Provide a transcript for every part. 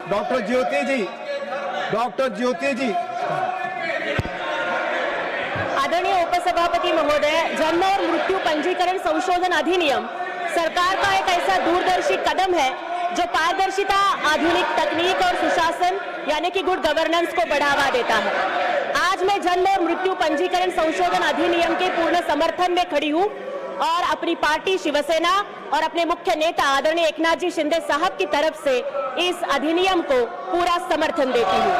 Doctor ज्योति जी। आदरणीय उपसभापति महोदय, जन्म और मृत्यु पंजीकरण संशोधन अधिनियम सरकार का एक ऐसा दूरदर्शी कदम है जो पारदर्शिता, आधुनिक तकनीक और सुशासन यानी कि गुड गवर्नेंस को बढ़ावा देता है। आज मैं जन्म और मृत्यु पंजीकरण संशोधन अधिनियम के पूर्ण समर्थन में खड़ी हूँ और अपनी पार्टी शिवसेना और अपने मुख्य नेता आदरणीय एकनाथ जी शिंदे साहब की तरफ से इस अधिनियम को पूरा समर्थन देती हूँ।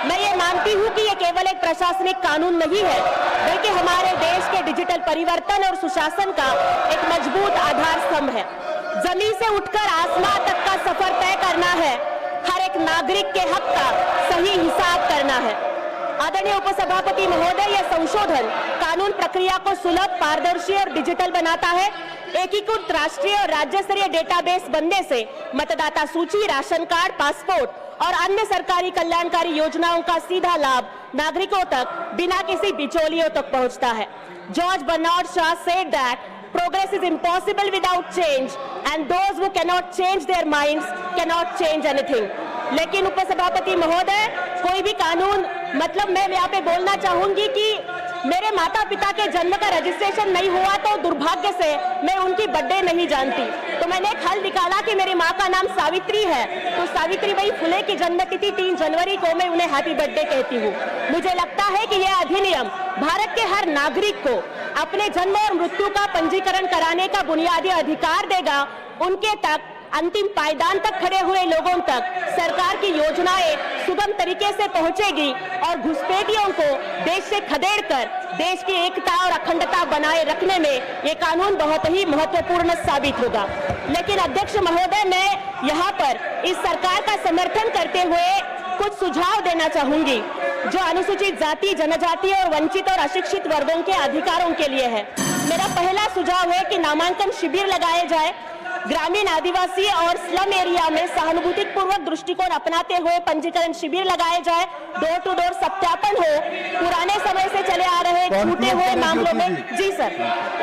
मैं ये मानती हूँ कि ये केवल एक प्रशासनिक कानून नहीं है, बल्कि हमारे देश के डिजिटल परिवर्तन और सुशासन का एक मजबूत आधार स्तंभ है। जमीन से उठकर आसमां तक का सफर तय करना है, हर एक नागरिक के हक का सही हिसाब करना है। आदरणीय उपसभापति महोदय, यह संशोधन कानून प्रक्रिया को सुलभ, पारदर्शी और डिजिटल बनाता है। एकीकृत राष्ट्रीय और राज्य स्तरीय डेटाबेस बनने से मतदाता सूची, राशन कार्ड, पासपोर्ट और अन्य सरकारी कल्याणकारी योजनाओं का सीधा लाभ नागरिकों तक बिना किसी बिचौलियों तक पहुंचता है। George Bernard Shaw said that progress is impossible without change and those who cannot change their minds cannot change anything। लेकिन उपसभापति महोदय, कोई भी कानून मैं यहाँ पे बोलना चाहूंगी कि मेरे माता पिता के जन्म का रजिस्ट्रेशन नहीं हुआ तो दुर्भाग्य से मैं उनकी बर्थडे नहीं जानती। तो मैंने एक हल निकाला कि मेरी माँ का नाम सावित्री है, तो सावित्रीबाई फुले की जन्मतिथि 3 जनवरी को मैं उन्हें हैप्पी बर्थडे कहती हूँ। मुझे लगता है कि यह अधिनियम भारत के हर नागरिक को अपने जन्म और मृत्यु का पंजीकरण कराने का बुनियादी अधिकार देगा। उनके तक, अंतिम पायदान तक खड़े हुए लोगों तक सरकार की योजनाएं सुगम तरीके से पहुंचेगी और घुसपैठियों को देश से खदेड़कर देश की एकता और अखंडता बनाए रखने में ये कानून बहुत ही महत्वपूर्ण साबित होगा। लेकिन अध्यक्ष महोदय, मैं यहाँ पर इस सरकार का समर्थन करते हुए कुछ सुझाव देना चाहूंगी जो अनुसूचित जाति, जनजाति और वंचित और अशिक्षित वर्गों के अधिकारों के लिए है। मेरा पहला सुझाव है कि नामांकन शिविर लगाए जाए, ग्रामीण, आदिवासी और स्लम एरिया में सहानुभूति पूर्वक दृष्टिकोण अपनाते हुए पंजीकरण शिविर लगाए जाए, डोर टू डोर सत्यापन हो, पुराने समय से चले आ रहे छूटे हुए मामलों में जी सर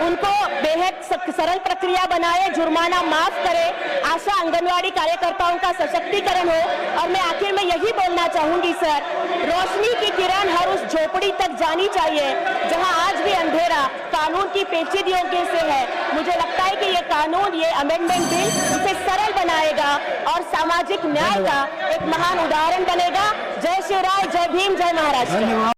उनको बेहद सरल प्रक्रिया बनाए, जुर्माना माफ करे, आशा आंगनवाड़ी कार्यकर्ताओं का सशक्तिकरण हो। और मैं आखिर में यही बोलना चाहूंगी सर, रोशनी की किरण हर उस झोपड़ी तक जानी चाहिए जहां आज भी अंधेरा कानून की पेचीदगियों से है। मुझे लगता है कि ये कानून, ये अमेंडमेंट बिल इसे सरल बनाएगा और सामाजिक न्याय का एक महान उदाहरण बनेगा। जय शिवराय, जय भीम, जय महाराष्ट्र।